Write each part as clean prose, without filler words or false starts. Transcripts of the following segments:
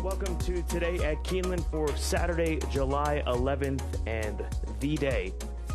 Welcome to Today at Keeneland for Saturday, July 11th, and the day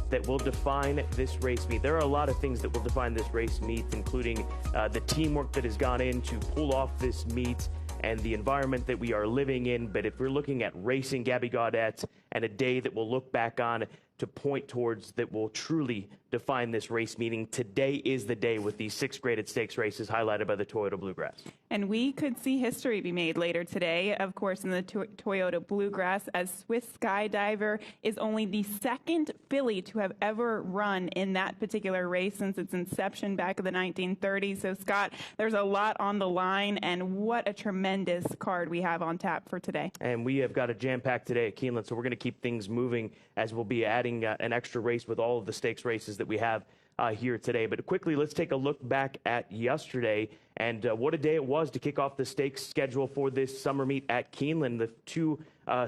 that will define this race meet. There are a lot of things that will define this race meet, including the teamwork that has gone in to pull off this meet and the environment that we are living in. But if we're looking at racing, Gabby Gaudette, and a day that we'll look back on to point towards that will truly define this race meeting, today is the day with these 6 graded stakes races highlighted by the Toyota Bluegrass. And we could see history be made later today, of course, in the Toyota Bluegrass, as Swiss Skydiver is only the second filly to have ever run in that particular race since its inception back in the 1930s. So, Scott, there's a lot on the line, and what a tremendous card we have on tap for today. And we have got a jam-packed today at Keeneland, so we're going to keep things moving as we'll be adding an extra race with all of the stakes races that we have here today. But quickly, let's take a look back at yesterday and what a day it was to kick off the stakes schedule for this summer meet at Keeneland. The 2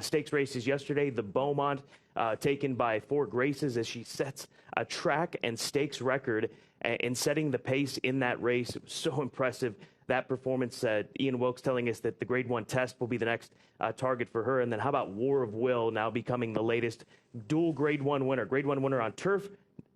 stakes races yesterday, the Beaumont taken by 4 Graces as she sets a track and stakes record in setting the pace in that race. It was so impressive. That performance, Ian Wilkes telling us that the Grade 1 test will be the next target for her. And then how about War of Will now becoming the latest dual Grade 1 winner? Grade 1 winner on turf,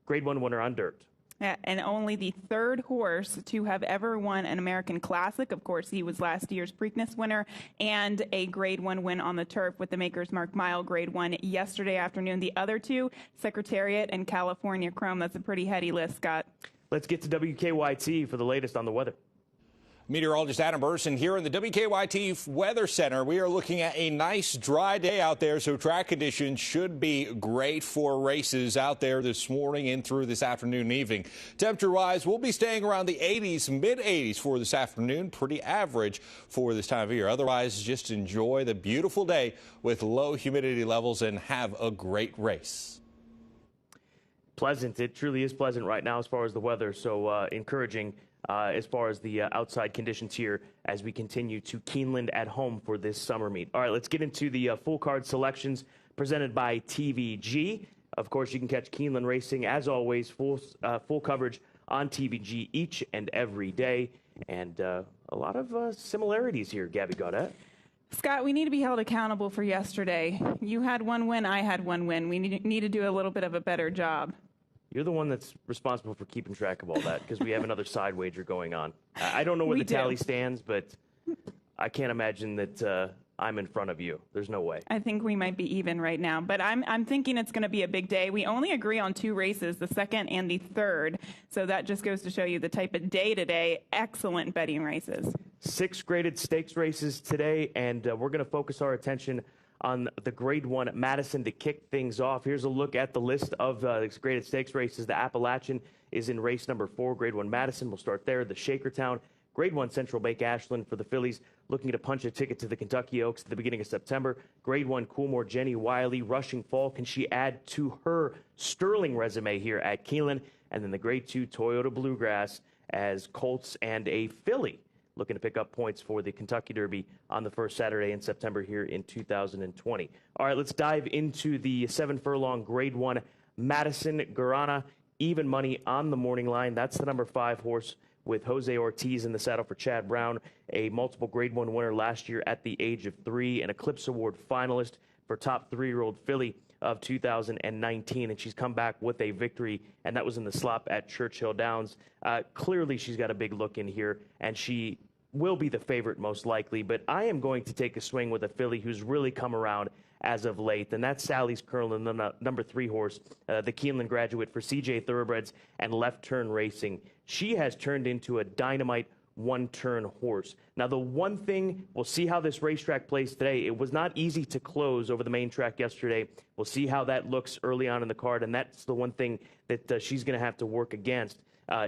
Grade 1 winner on dirt. Yeah, and only the 3rd horse to have ever won an American Classic. Of course, he was last year's Preakness winner, and a Grade 1 win on the turf with the Maker's Mark Mile Grade 1 yesterday afternoon. The other 2, Secretariat and California Chrome. That's a pretty heady list, Scott. Let's get to WKYT for the latest on the weather. Meteorologist Adam Burson here in the WKYT Weather Center. We are looking at a nice dry day out there, so track conditions should be great for races out there this morning and through this afternoon and evening. Temperature-wise, we'll be staying around the 80s, mid-80s for this afternoon. Pretty average for this time of year. Otherwise, just enjoy the beautiful day with low humidity levels and have a great race. Pleasant. It truly is pleasant right now as far as the weather, so encouraging. As far as the outside conditions here as we continue to Keeneland at home for this summer meet. All right, let's get into the full card selections presented by TVG. Of course, you can catch Keeneland racing, as always, full coverage on TVG each and every day. And a lot of similarities here, Gabby Gaudette. Scott, we need to be held accountable for yesterday. You had 1 win, I had 1 win. We need to do a little bit of a better job. You're the one that's responsible for keeping track of all that because we have another side wager going on. I don't know where the tally stands, but I can't imagine that I'm in front of you. There's no way. I think we might be even right now, but I'm thinking it's going to be a big day. We only agree on 2 races, the 2nd and the 3rd, so that just goes to show you the type of day today. Excellent betting races. 6 graded stakes races today, and we're going to focus our attention on the Grade 1 Madison to kick things off. Here's a look at the list of graded stakes races. The Appalachian is in race number 4. Grade 1 Madison, we'll start there. The Shakertown, Grade 1 Central Bank Ashland for the fillies, looking to punch a ticket to the Kentucky Oaks at the beginning of September. Grade 1 Coolmore, Jenny Wiley, Rushing Fall. Can she add to her sterling resume here at Keeneland? And then the Grade 2 Toyota Bluegrass as Colts and a filly looking to pick up points for the Kentucky Derby on the first Saturday in September here in 2020. All right, let's dive into the 7-furlong Grade 1 Madison Guarana. Even money on the morning line. That's the number 5 horse with Jose Ortiz in the saddle for Chad Brown, a multiple Grade 1 winner last year at the age of 3, an Eclipse Award finalist for top 3-year-old filly of 2019, and she's come back with a victory, and that was in the slop at Churchill Downs. Clearly, she's got a big look in here, and she will be the favorite most likely, but I am going to take a swing with a filly who's really come around as of late, and that's Sally's Curl, and the number 3 horse, the Keeneland graduate for CJ Thoroughbreds and Left Turn Racing. She has turned into a dynamite one-turn horse. Now, the one thing, we'll see how this racetrack plays today. It was not easy to close over the main track yesterday. We'll see how that looks early on in the card, and that's the one thing that she's going to have to work against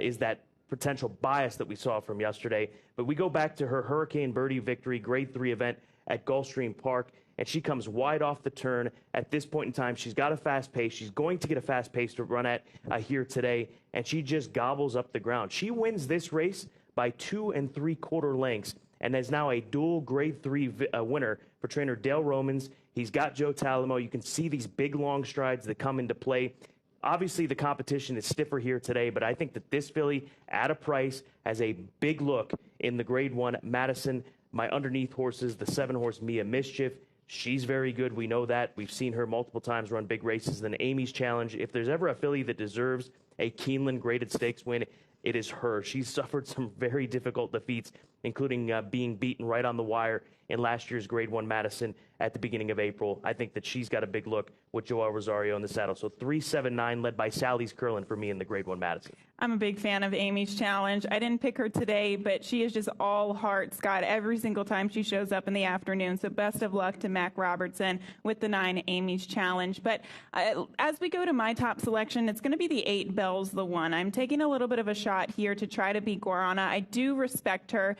is that potential bias that we saw from yesterday. But we go back to her Hurricane Birdie victory, Grade 3 event at Gulfstream Park, and she comes wide off the turn. At this point in time, she's got a fast pace. She's going to get a fast pace to run at here today, and she just gobbles up the ground. She wins this race by 2 3/4 lengths and is now a dual Grade 3 winner for trainer Dale Romans. He's got Joe Talamo. You can see these big, long strides that come into play. Obviously, the competition is stiffer here today, but I think that this filly, at a price, has a big look in the Grade 1 Madison. My underneath horses, the 7-horse Mia Mischief, she's very good. We know that. We've seen her multiple times run big races. Then Amy's Challenge. If there's ever a filly that deserves a Keeneland graded stakes win, it is her. She's suffered some very difficult defeats, including being beaten right on the wire in last year's Grade 1 Madison at the beginning of April. I think that she's got a big look with Joel Rosario in the saddle. So 3-7-9, led by Sally's Curlin for me in the Grade 1 Madison. I'm a big fan of Amy's Challenge. I didn't pick her today, but she is just all heart, Scott, every single time she shows up in the afternoon. So best of luck to Mac Robertson with the 9 Amy's Challenge. But as we go to my top selection, it's going to be the 8 Bells the One. I'm taking a little bit of a shot here to try to beat Guarana. I do respect her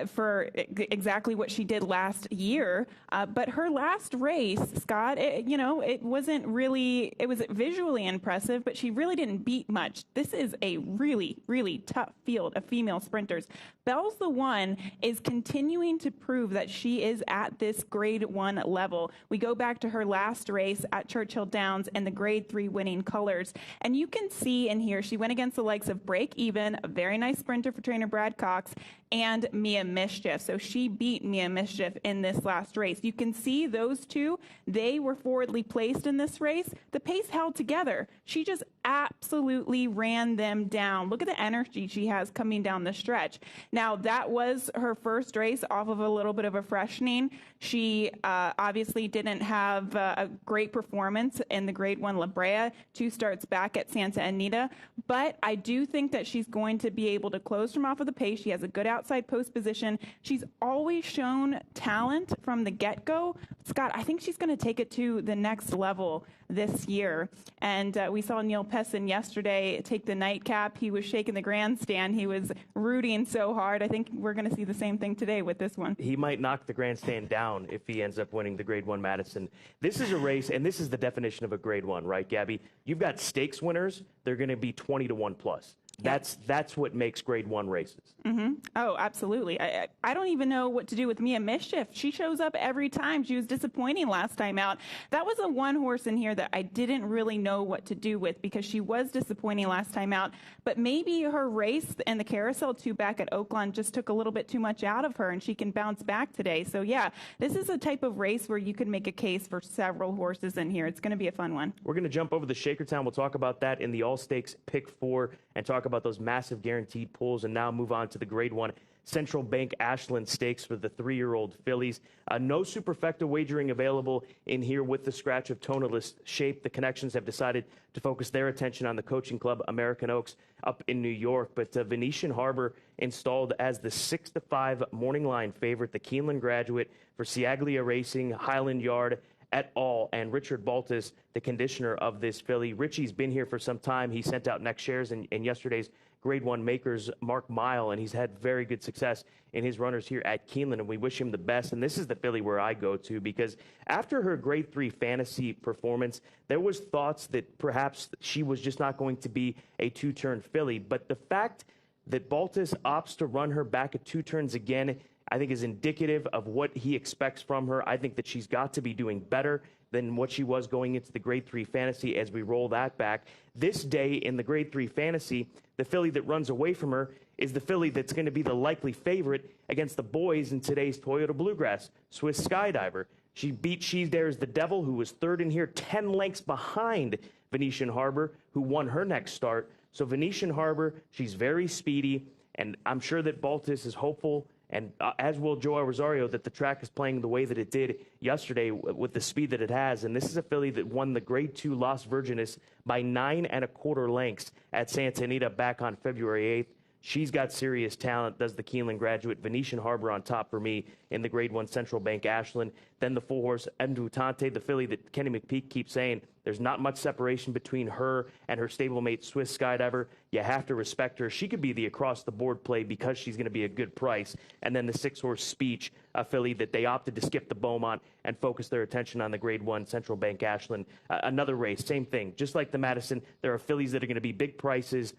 for exactly what she did last year. But her last race, Scott, it wasn't really, it was visually impressive, but she really didn't beat much. This is a really, really tough field of female sprinters. Bells the One is continuing to prove that she is at this Grade 1 level. We go back to her last race at Churchill Downs and the Grade 3 winning colors. And you can see in here, she went against the likes of Break Even, a very nice sprinter for trainer Brad Cox, and Mia Mischief. So she beat Mia Mischief in this last race. You can see those two, they were forwardly placed in this race. The pace held together. She just absolutely ran them down. Look at the energy she has coming down the stretch. Now, that was her first race off of a little bit of a freshening. She obviously didn't have a great performance in the Grade 1 La Brea, 2 starts back at Santa Anita, but I do think that she's going to be able to close from off of the pace. She has a good outside post position. She's always shown talent from the get-go. Scott, I think she's going to take it to the next level this year. And we saw Neil Pessin yesterday take the nightcap. He was shaking the grandstand. He was rooting so hard. I think we're going to see the same thing today with this one. He might knock the grandstand down if he ends up winning the Grade 1 Madison. This is a race, and this is the definition of a Grade 1, right, Gabby? You've got stakes winners. They're going to be 20-1 plus. That's what makes Grade 1 races. Mm-hmm. Oh, absolutely. I don't even know what to do with Mia Mischief. She shows up every time. She was disappointing last time out. That was a one horse in here that I didn't really know what to do with because she was disappointing last time out. But maybe her race and the Carousel 2 back at Oakland just took a little bit too much out of her, and she can bounce back today. So, yeah, this is a type of race where you could make a case for several horses in here. It's going to be a fun one. We're going to jump over the Shakertown. We'll talk about that in the All-Stakes Pick 4 and talk about those massive guaranteed pools, and now move on to the Grade 1 Central Bank Ashland Stakes for the 3-year-old fillies. No superfecta wagering available in here with the scratch of tonalist shape. The Connections have decided to focus their attention on the coaching club American Oaks up in New York. But Venetian Harbor installed as the 6-5 morning line favorite, the Keeneland graduate for Ciaglia Racing, Highland Yard et al. And Richard Baltus, the conditioner of this filly. Richie's been here for some time. He sent out next shares in yesterday's Grade 1 Makers Mark Mile, and he's had very good success in his runners here at Keeneland, and we wish him the best. And this is the filly where I go to, because after her Grade 3 fantasy performance, there was thoughts that perhaps she was just not going to be a 2-turn filly. But the fact that Baltus opts to run her back at 2 turns again, I think is indicative of what he expects from her. I think that she's got to be doing better than what she was going into the Grade 3 fantasy as we roll that back. This day in the Grade 3 fantasy, the filly that runs away from her is the filly that's going to be the likely favorite against the boys in today's Toyota Bluegrass, Swiss Skydiver. She beat She Dares the Devil, who was third in here, 10 lengths behind Venetian Harbor, who won her next start. So Venetian Harbor, she's very speedy, and I'm sure that Baltus is hopeful, and as will Joel Rosario, that the track is playing the way that it did yesterday with the speed that it has. And this is a filly that won the Grade 2 Las Virgenes by 9 1/4 lengths at Santa Anita back on February 8th. She's got serious talent, does the Keeneland graduate. Venetian Harbor on top for me in the Grade 1 Central Bank Ashland. Then the 4-horse Endutante, the filly that Kenny McPeak keeps saying there's not much separation between her and her stablemate Swiss Skydiver. You have to respect her. She could be the across-the-board play because she's going to be a good price. And then the 6-horse Speech, a filly that they opted to skip the Beaumont and focus their attention on the Grade 1 Central Bank Ashland. Another race, same thing. Just like the Madison, there are fillies that are going to be big prices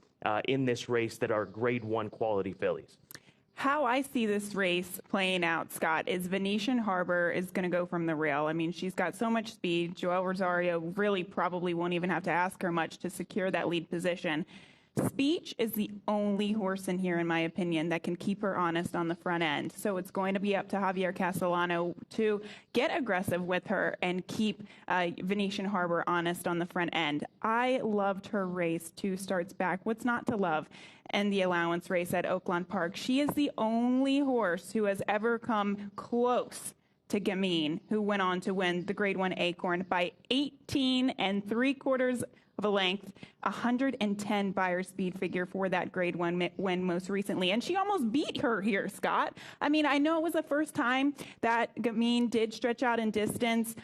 in this race that are Grade 1 quality fillies. How I see this race playing out, Scott, is Venetian Harbor is going to go from the rail. I mean, she's got so much speed. Joel Rosario really probably won't even have to ask her much to secure that lead position. Speech is the only horse in here, in my opinion, that can keep her honest on the front end. So it's going to be up to Javier Castellano to get aggressive with her and keep Venetian Harbor honest on the front end. I loved her race 2 starts back. What's not to love? And the allowance race at Oakland Park. She is the only horse who has ever come close to Gamine, who went on to win the Grade 1 Acorn by 18 3/4 of a length, 110 Beyer speed figure for that Grade 1 win most recently. And she almost beat her here, Scott. I mean, I know it was the first time that Gamine did stretch out in distance.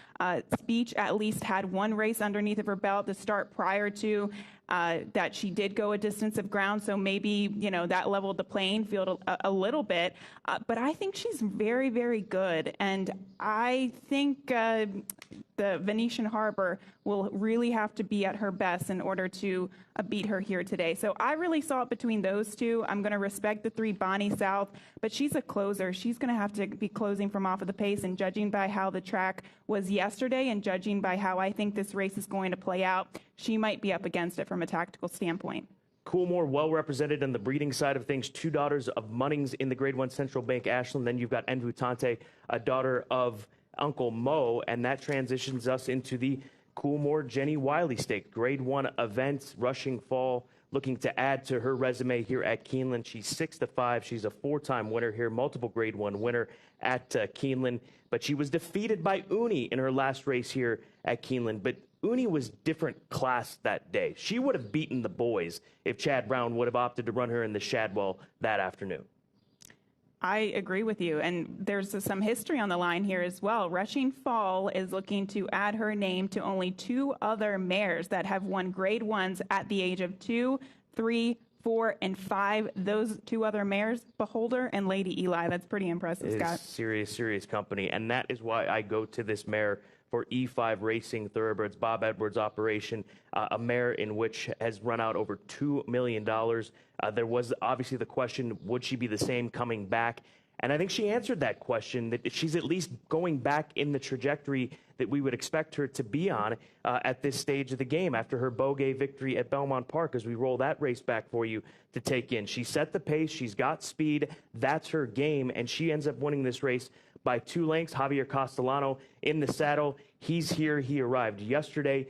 Speech at least had one race underneath of her belt to start prior to that she did go a distance of ground, so maybe, you know, that leveled the playing field a little bit. But I think she's very, very good, and I think the Venetian Harbor will really have to be at her best in order to beat her here today. So I really saw it between those two. I'm going to respect the 3 Bonnie South, but she's a closer. She's going to have to be closing from off of the pace, and judging by how the track was yesterday and judging by how I think this race is going to play out, she might be up against it from a tactical standpoint. Coolmore well represented on the breeding side of things. 2 daughters of Munnings in the Grade 1 Central Bank Ashland. Then you've got Envutante, a daughter of Uncle Mo, and that transitions us into the Coolmore Jenny Wiley Stakes Grade 1 event. Rushing Fall looking to add to her resume here at Keeneland. She's 6-5. She's a 4-time winner here, multiple Grade 1 winner at Keeneland. But she was defeated by Uni in her last race here at Keeneland. But Uni was different class that day. She would have beaten the boys if Chad Brown would have opted to run her in the Shadwell that afternoon. I agree with you, and there's some history on the line here as well. Rushing Fall is looking to add her name to only 2 other mares that have won Grade 1s at the age of 2, 3, 4, and 5. Those 2 other mares, Beholder and Lady Eli. That's pretty impressive, Scott. Serious company, and that is why I go to this mare for E5 Racing Thoroughbreds, Bob Edwards' operation, a mare in which has run out over $2 million. There was obviously the question, would she be the same coming back? And I think she answered that question, that she's at least going back in the trajectory that we would expect her to be on at this stage of the game after her Beaugay victory at Belmont Park, as we roll that race back for you to take in. She set the pace. She's got speed. That's her game, and she ends up winning this race by 2 lengths. Javier Castellano in the saddle. He's here. He arrived yesterday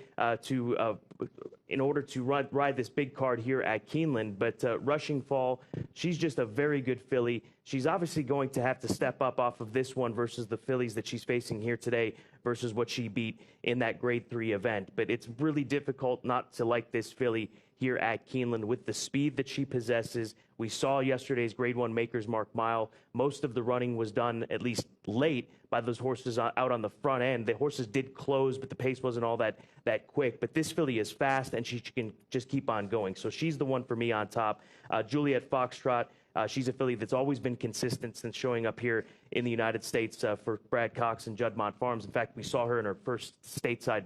in order to ride this big card here at Keeneland. But Rushing Fall, she's just a very good filly. She's obviously going to have to step up off of this one versus the fillies that she's facing here today versus what she beat in that Grade 3 event. But it's really difficult not to like this filly here at Keeneland with the speed that she possesses. We saw yesterday's Grade 1 Maker's Mark Mile. Most of the running was done, at least late, by those horses out on the front end. The horses did close, but the pace wasn't all that quick. But this filly is fast, and she can just keep on going. So she's the one for me on top. Juliet Foxtrot, she's a filly that's always been consistent since showing up here in the United States for Brad Cox and Juddmonte Farms. In fact, we saw her in her first stateside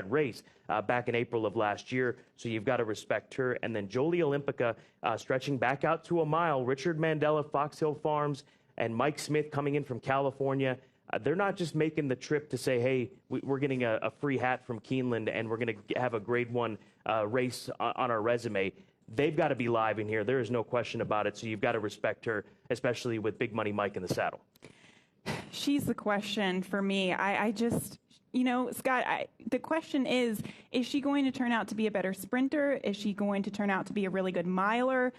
race back in April of last year. So you've got to respect her. And then Jolie Olympica stretching back out to a mile. Richard Mandela, Fox Hill Farms, and Mike Smith coming in from California. They're not just making the trip to say, hey, we're getting a free hat from Keeneland and we're going to have a Grade 1 race on our resume. They've got to be live in here. There is no question about it. So you've got to respect her, especially with Big Money Mike in the saddle. She's the question for me. I just, you know, Scott, the question is she going to turn out to be a better sprinter? Is she going to turn out to be a really good miler?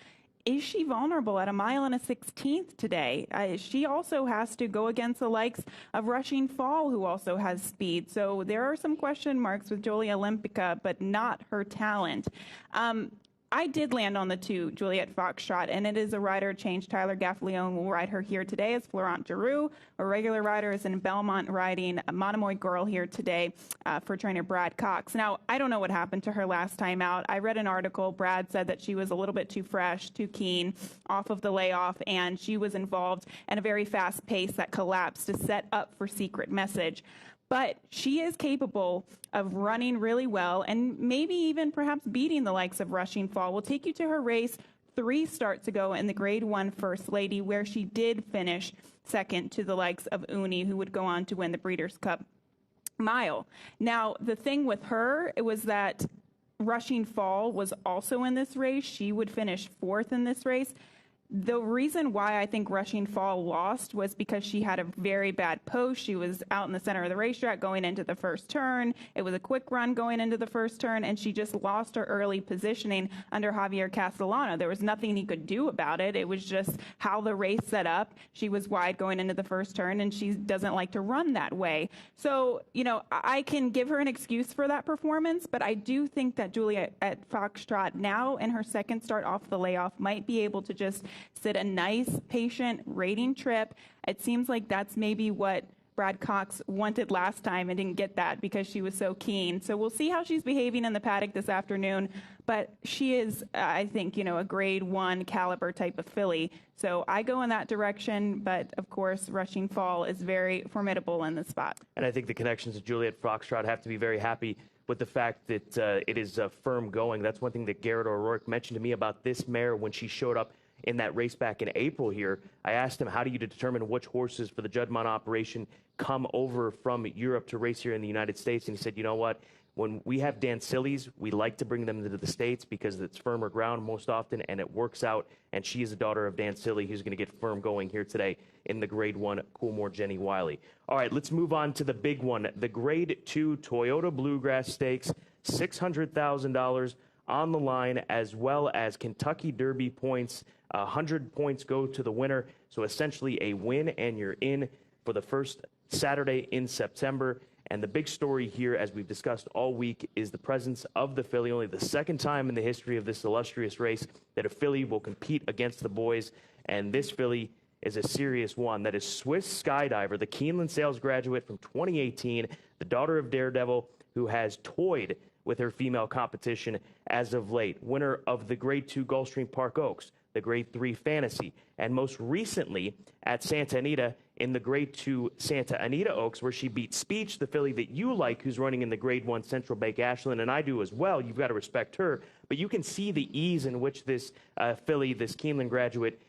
Is she vulnerable at a mile and a 16th today? She also has to go against the likes of Rushing Fall, who also has speed. So there are some question marks with Jolie Olympica, but not her talent. I did land on the 2, Juliet Foxtrot, and it is a rider change. Tyler Gaffalione will ride her here today as Florent Giroux. A regular rider is in Belmont riding a Monomoy Girl here today for trainer Brad Cox. Now, I don't know what happened to her last time out. I read an article. Brad said that she was a little bit too fresh, too keen off of the layoff, and she was involved in a very fast pace that collapsed to set up for Secret Message. But she is capable of running really well and maybe even perhaps beating the likes of Rushing Fall. We'll take you to her race 3 starts ago in the Grade 1 First Lady, where she did finish second to the likes of Uni, who would go on to win the Breeders' Cup Mile. Now, the thing with her, it was that Rushing Fall was also in this race. She would finish 4th in this race. The reason why I think Rushing Fall lost was because she had a very bad post. She was out in the center of the racetrack going into the first turn. It was a quick run going into the first turn, and she just lost her early positioning under Javier Castellano. There was nothing he could do about it. It was just how the race set up. She was wide going into the first turn, and she doesn't like to run that way. So, you know, I can give her an excuse for that performance, but I do think that Julia at Foxtrot now in her second start off the layoff might be able to just sit a nice, patient, rating trip. It seems like that's maybe what Brad Cox wanted last time and didn't get that because she was so keen. So we'll see how she's behaving in the paddock this afternoon. But she is, I think, you know, a grade 1 caliber type of filly. So I go in that direction. But, of course, Rushing Fall is very formidable in this spot. And I think the connections to Juliet Foxtrot have to be very happy with the fact that it is firm going. That's one thing that Garrett O'Rourke mentioned to me about this mare when she showed up in that race back in April here. I asked him, how do you determine which horses for the Juddmonte operation come over from Europe to race here in the United States? And he said, you know what? When we have Dancillies, we like to bring them to the States because it's firmer ground most often, and it works out. And she is a daughter of Dancilli, who's going to get firm going here today in the Grade 1 Coolmore Jenny Wiley. All right, let's move on to the big one, the Grade 2 Toyota Bluegrass Stakes, $600,000 on the line, as well as Kentucky Derby points. 100 points go to the winner. So essentially a win and you're in for the first Saturday in September. And the big story here, as we've discussed all week, is the presence of the filly. Only the second time in the history of this illustrious race that a filly will compete against the boys. And this filly is a serious one. That is Swiss Skydiver, the Keeneland sales graduate from 2018, the daughter of Daredevil, who has toyed with her female competition as of late. Winner of the Grade 2 Gulfstream Park Oaks, the Grade 3 Fantasy, and most recently at Santa Anita in the Grade 2 Santa Anita Oaks, where she beat Speech, the filly that you like, who's running in the Grade 1 Central Bank Ashland, and I do as well. You've got to respect her. But you can see the ease in which this filly, this Keeneland graduate,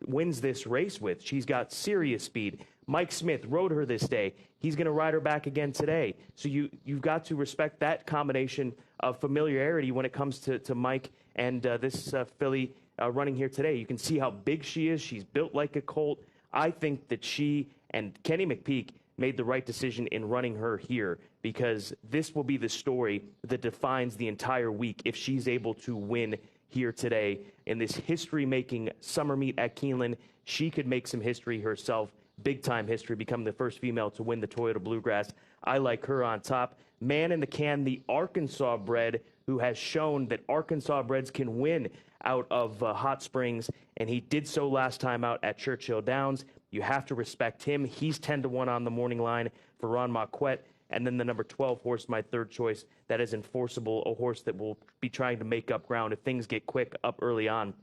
wins this race with. She's got serious speed. Mike Smith rode her this day. He's going to ride her back again today. So you've got to respect that combination of familiarity when it comes to Mike and this filly running here today. You can see how big she is. She's built like a colt. I think that she and Kenny McPeak made the right decision in running her here, because this will be the story that defines the entire week if she's able to win here today in this history-making summer meet at Keeneland. She could make some history herself, big-time history, becoming the first female to win the Toyota Bluegrass. I like her on top. Man in the Can, the Arkansas bred, who has shown that Arkansas breds can win out of Hot Springs, and he did so last time out at Churchill Downs. You have to respect him. He's 10-1 on the morning line for Ron Marquette. And then the number 12 horse, my third choice, that is Enforceable, a horse that will be trying to make up ground if things get quick up early on.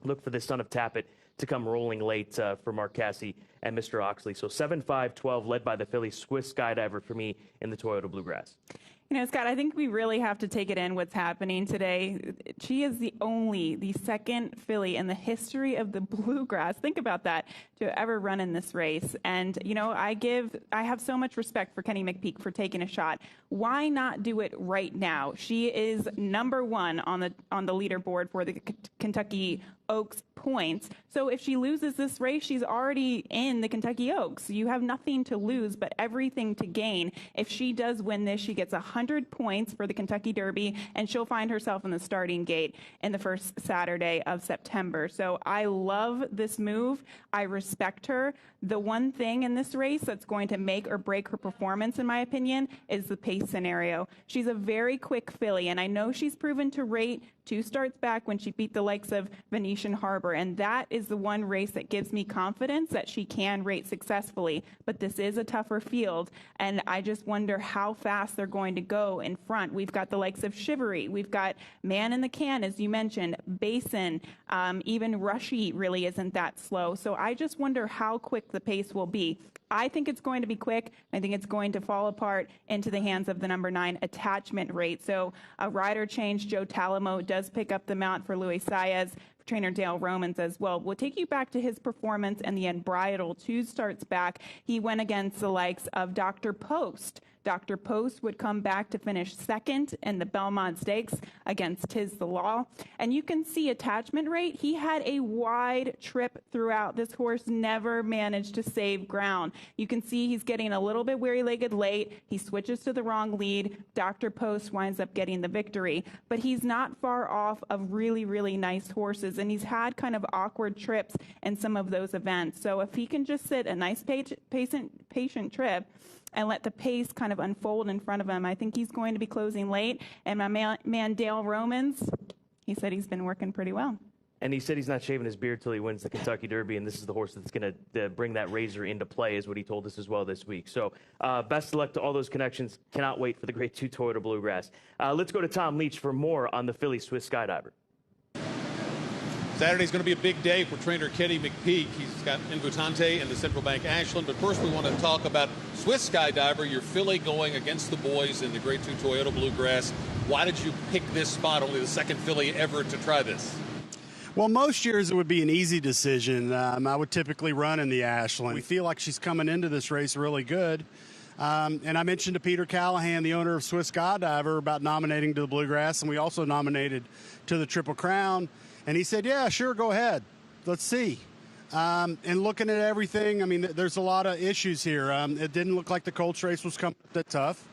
Look for the son of Tappet to come rolling late for Mark Casse and Mr. Oxley. So 7-5-12, led by the filly Swiss Skydiver for me in the Toyota Bluegrass. You know, Scott, I think we really have to take it in what's happening today. She is the second filly in the history of the Bluegrass, think about that, to ever run in this race. And, you know, I have so much respect for Kenny McPeak for taking a shot. Why not do it right now? She is number 1 on the leaderboard for the Kentucky Oaks points. So if she loses this race, she's already in the Kentucky Oaks. You have nothing to lose, but everything to gain. If she does win this, she gets 100 points for the Kentucky Derby, and she'll find herself in the starting gate in the first Saturday of September. So I love this move. I respect her. The one thing in this race that's going to make or break her performance, in my opinion, is the pace scenario. She's a very quick filly, and I know she's proven to rate 2 starts back when she beat the likes of Venetian Harbor, and that is the one race that gives me confidence that she can rate successfully. But this is a tougher field, and I just wonder how fast they're going to go in front. We've got the likes of Chivalry. We've got Man in the Can, as you mentioned, Basin. Even Rushy really isn't that slow. So I just wonder how quick the pace will be. I think it's going to be quick. I think it's going to fall apart into the hands of the number 9 Attachment Rate. So a rider change. Joe Talamo does pick up the mount for Luis Saez trainer Dale Romans as well. We'll take you back to his performance and the Unbridled 2 starts back. He went against the likes of Dr. Post. Dr. Post would come back to finish second in the Belmont Stakes against Tiz the Law. And you can see attachment rate. He had a wide trip throughout. This horse never managed to save ground. You can see he's getting a little bit weary-legged late. He switches to the wrong lead. Dr. Post winds up getting the victory. But he's not far off of really, really nice horses. And he's had kind of awkward trips in some of those events. So if he can just sit a nice patient trip and let the pace kind of unfold in front of him, I think he's going to be closing late. And my man Dale Romans, he said he's been working pretty well. And he said he's not shaving his beard till he wins the Kentucky Derby, and this is the horse that's going to bring that razor into play, is what he told us as well this week. So best of luck to all those connections. Cannot wait for the Grade 2 Toyota Bluegrass. Let's go to Tom Leach for more on the Philly Swiss Skydiver. Saturday's going to be a big day for trainer Kenny McPeak. He's got Invitante and the Central Bank Ashland. But first we want to talk about Swiss Skydiver, your filly going against the boys in the Grade 2 Toyota Bluegrass. Why did you pick this spot, only the second filly ever to try this? Well, most years it would be an easy decision. I would typically run in the Ashland. We feel like she's coming into this race really good. And I mentioned to Peter Callahan, the owner of Swiss Skydiver, about nominating to the Bluegrass, and we also nominated to the Triple Crown. And he said, yeah, sure, go ahead. Let's see. And looking at everything, I mean, there's a lot of issues here. It didn't look like the Colts race was coming that tough.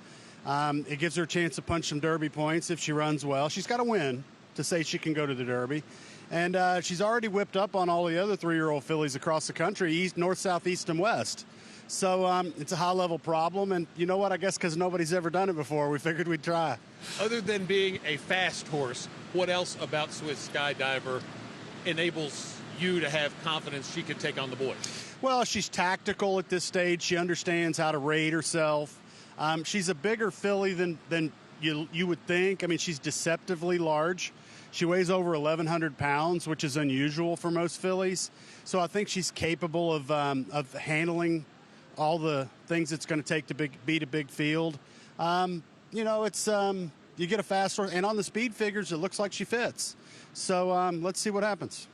It gives her a chance to punch some Derby points if she runs well. She's got to win to say she can go to the Derby. And she's already whipped up on all the other 3-year-old fillies across the country, east, north, south, east, and west. So it's a high-level problem. And you know what? I guess because nobody's ever done it before, we figured we'd try. Other than being a fast horse, what else about Swiss Skydiver enables you to have confidence she can take on the boys? Well, she's tactical at this stage. She understands how to rate herself. She's a bigger filly than you would think. I mean, she's deceptively large. She weighs over 1,100 pounds, which is unusual for most fillies. So I think she's capable of handling all the things it's going to take to beat a big field. You know, it's you get a fast horse, and on the speed figures, it looks like she fits. So let's see what happens.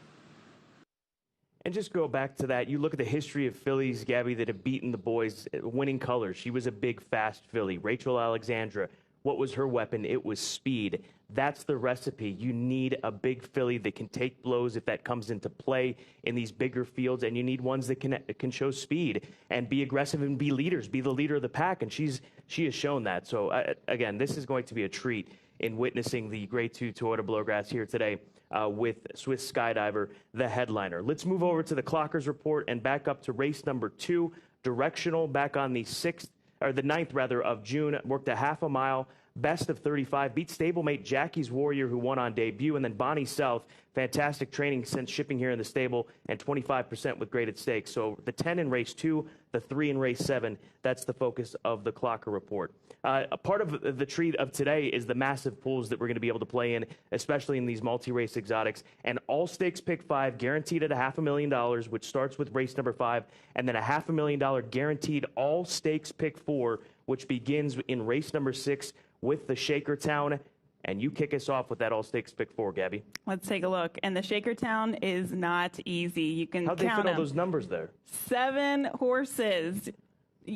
And just go back to that. You look at the history of fillies, Gabby, that have beaten the boys, winning colors. She was a big, fast filly. Rachel Alexandra, what was her weapon? It was speed. That's the recipe. You need a big filly that can take blows if that comes into play in these bigger fields, and you need ones that can show speed and be aggressive and be leaders, be the leader of the pack, and she has shown that. So, again, this is going to be a treat in witnessing the Grade 2 Toyota Bluegrass here today with Swiss Skydiver, the headliner. Let's move over to the Clockers report and back up to race number 2, directional, back on the 9th of June, worked a half a mile. Best of 35, beat stablemate Jackie's Warrior, who won on debut, and then Bonnie South, fantastic training since shipping here in the stable, and 25% with graded stakes. So the 10 in race 2, the 3 in race 7, that's the focus of the Clocker report. A part of the treat of today is the massive pools that we're going to be able to play in, especially in these multi-race exotics. And all stakes pick 5 guaranteed at $500,000, which starts with race number 5, and then a $500,000 guaranteed all stakes pick 4, which begins in race number 6 with the Shakertown. And you kick us off with that all stakes pick 4, Gabby. Let's take a look. And the Shakertown is not easy. You can How'd they count fit all them. those numbers there? 7 horses.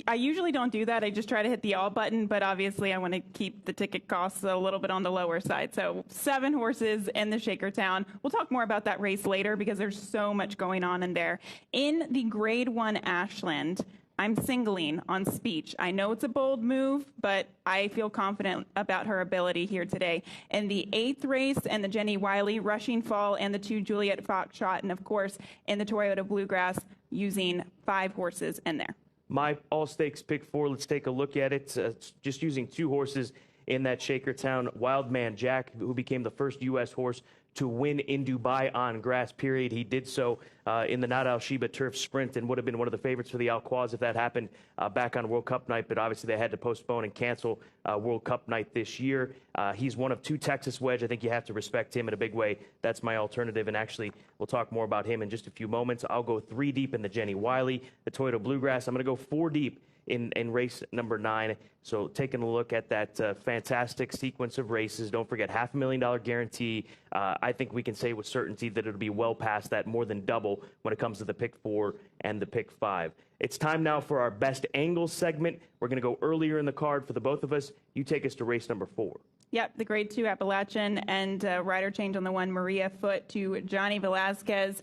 I usually don't do that. I just try to hit the all button, but obviously I want to keep the ticket costs a little bit on the lower side. So 7 horses in the Shakertown. We'll talk more about that race later because there's so much going on in there. In the Grade 1 Ashland, I'm singling on Speech. I know it's a bold move, but I feel confident about her ability here today. In the 8th race, and the Jenny Wiley Rushing Fall, and the 2 Juliet Foxtrot, and of course, in the Toyota Bluegrass, using 5 horses in there. My all stakes pick 4, let's take a look at it. Just using 2 horses in that Shakertown. Wildman Jack, who became the first U.S. horse to win in Dubai on grass, period. He did so in the Not Al Sheba Turf Sprint and would have been one of the favorites for the Alquaz if that happened back on World Cup night, but obviously they had to postpone and cancel World Cup night this year. He's one of 2 Texas Wedge. I think you have to respect him in a big way. That's my alternative, and actually we'll talk more about him in just a few moments. I'll go 3 deep in the Jenny Wiley, the Toyota Bluegrass. I'm going to go 4 deep in race number 9. So taking a look at that fantastic sequence of races. Don't forget, $500,000 guarantee. I think we can say with certainty that it'll be well past that, more than double when it comes to the pick 4 and the pick 5. It's time now for our best angles segment. We're going to go earlier in the card for the both of us. You take us to race number 4. Yep, the grade 2 Appalachian, and rider change on the 1, Maria Foote to Johnny Velasquez.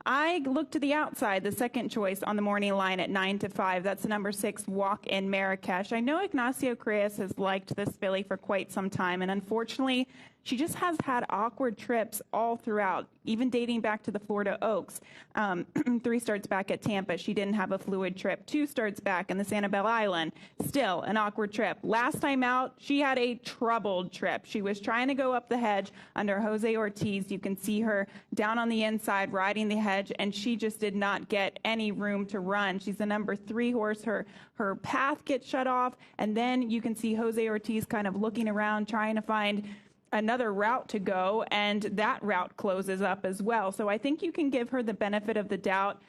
I looked to the outside, the second choice on the morning line at 9-5. That's the number 6, Walk in Marrakesh. I know Ignacio Creas has liked this filly for quite some time, and unfortunately, she just has had awkward trips all throughout, even dating back to the Florida Oaks. 3 starts back at Tampa, she didn't have a fluid trip. 2 starts back in the Sanibel Island, still an awkward trip. Last time out, she had a troubled trip. She was trying to go up the hedge under Jose Ortiz. You can see her down on the inside riding the hedge, and she just did not get any room to run. She's the number 3 horse. Her path gets shut off, and then you can see Jose Ortiz kind of looking around, trying to find another route to go, and that route closes up as well. So I think you can give her the benefit of the doubt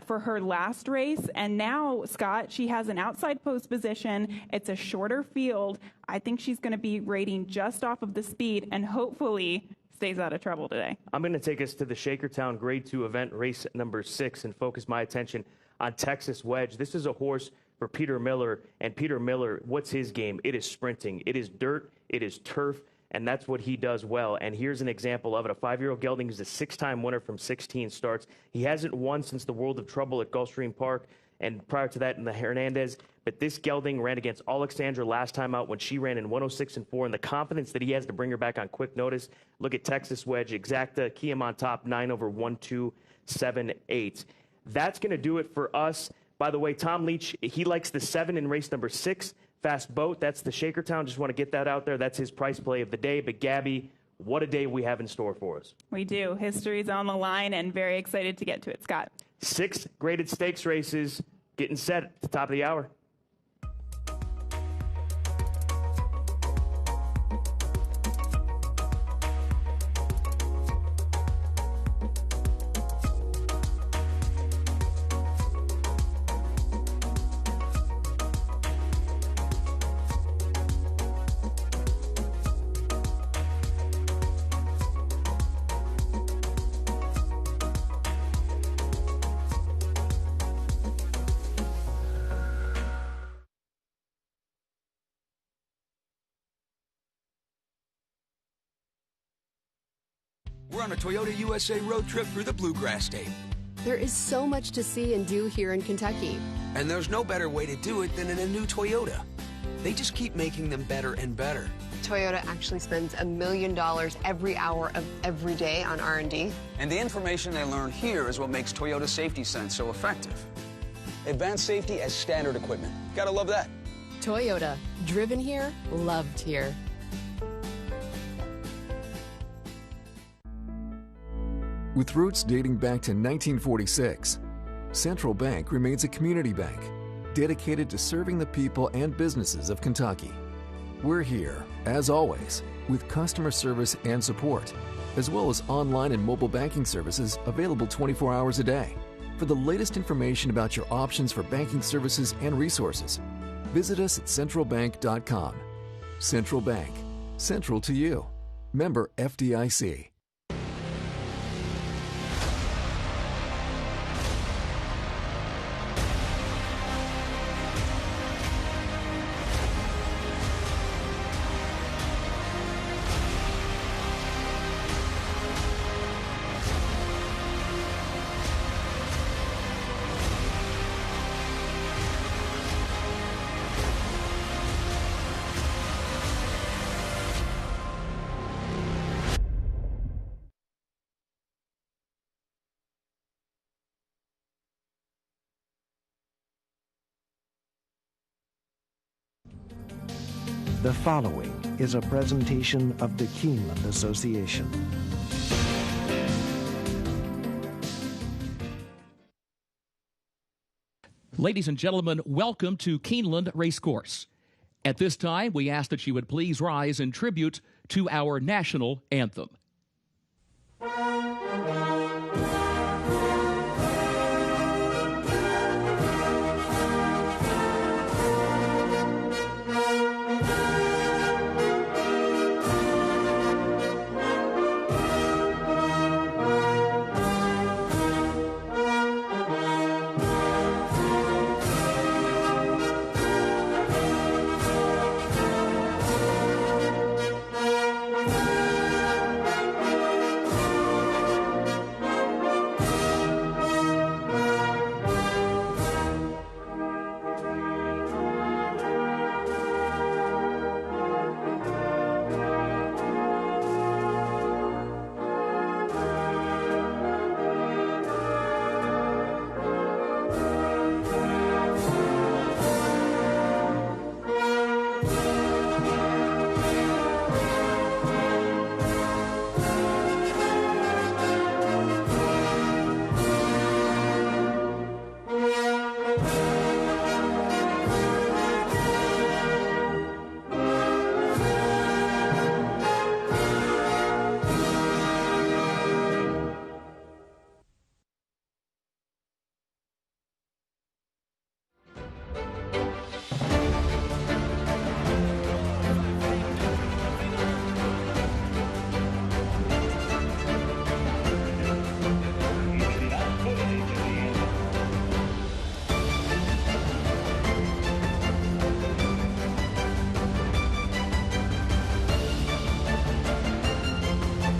for her last race. And now, Scott, she has an outside post position. It's a shorter field. I think she's going to be rating just off of the speed and hopefully stays out of trouble today. I'm going to take us to the Shakertown Grade 2 event, race number 6, and focus my attention on Texas Wedge. This is a horse for Peter Miller, and Peter Miller, what's his game? It is sprinting. It is dirt. It is turf. And that's what he does well. And here's an example of it. A 5-year-old gelding is a 6-time winner from 16 starts. He hasn't won since the World of Trouble at Gulfstream Park, and prior to that in the Hernandez. But this gelding ran against Alexandra last time out when she ran in 106-4, and the confidence that he has to bring her back on quick notice. Look at Texas Wedge, Exacta, Kiem on top, 9 over 1, 2, 7, 8. That's going to do it for us. By the way, Tom Leach, he likes the 7 in race number 6. Fast Boat, that's the Shakertown. Just want to get that out there. That's his price play of the day. But Gabby, what a day we have in store for us. We do. History's on the line, and very excited to get to it, Scott. 6 graded stakes races getting set at the top of the hour. We're on a Toyota USA road trip through the Bluegrass State. There is so much to see and do here in Kentucky. And there's no better way to do it than in a new Toyota. They just keep making them better and better. Toyota actually spends $1 million every hour of every day on R&D. And the information they learn here is what makes Toyota Safety Sense so effective. Advanced safety as standard equipment. Gotta love that. Toyota, driven here, loved here. With roots dating back to 1946, Central Bank remains a community bank dedicated to serving the people and businesses of Kentucky. We're here, as always, with customer service and support, as well as online and mobile banking services available 24 hours a day. For the latest information about your options for banking services and resources, visit us at centralbank.com. Central Bank, central to you. Member FDIC. The following is a presentation of the Keeneland Association. Ladies and gentlemen, welcome to Keeneland Racecourse. At this time, we ask that you would please rise in tribute to our national anthem.